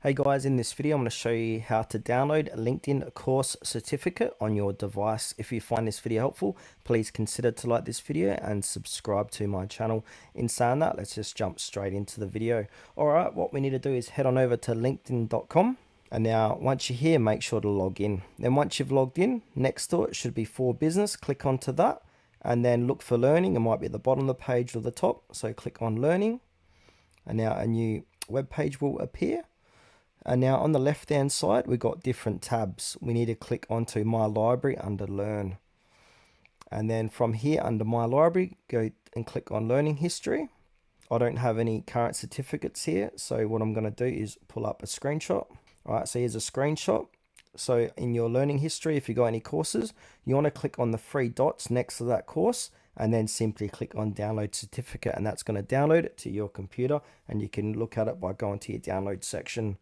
Hey guys, in this video I'm going to show you how to download a LinkedIn course certificate on your device. If you find this video helpful, please consider to like this video and subscribe to my channel. In saying that, let's just jump straight into the video. Alright, what we need to do is head on over to linkedin.com. And now once you're here, make sure to log in. Then once you've logged in, next to it should be For Business. Click onto that and then look for Learning. It might be at the bottom of the page or the top. So click on Learning. And now a new web page will appear. And now on the left hand side, we've got different tabs. We need to click onto My Library under Learn. And then from here under My Library, go and click on Learning History. I don't have any current certificates here, so what I'm going to do is pull up a screenshot. All right, so here's a screenshot. So in your learning history, if you got any courses, you want to click on the three dots next to that course and then simply click on Download Certificate, and that's going to download it to your computer, and you can look at it by going to your download section.